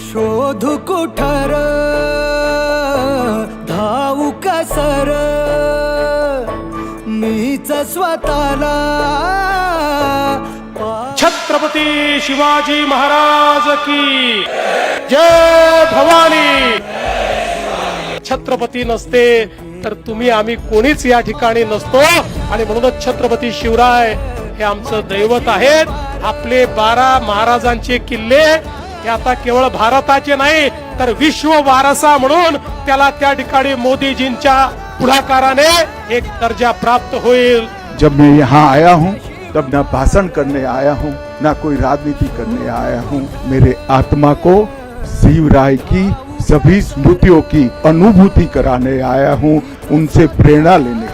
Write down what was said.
शोधू कुठार धावू कसर मीच स्वतःला छत्रपती शिवाजी महाराज की जय भवानी। छत्रपती नसते तर तुम्ही आम्ही कोणीच या ठिकाणी नसतो आणि म्हणूनच छत्रपती शिवराय हे आमचं दैवत आहेत। आपले 12 महाराजांचे किल्ले हे आता केवळ भारताचे नाही तर विश्व वारसा म्हणून त्याला त्या ठिकाणी मोदीजींच्या पुढाकाराने एक दर्जा प्राप्त होईल। जब मैं यहाँ आया हूँ तब न भाषण करने आया हूँ न कोई राजनीति करने आया हूँ। मेरे आत्मा को शिवराय की सभी स्मृतियों की अनुभूति कराने आया हूँ, उनसे प्रेरणा लेने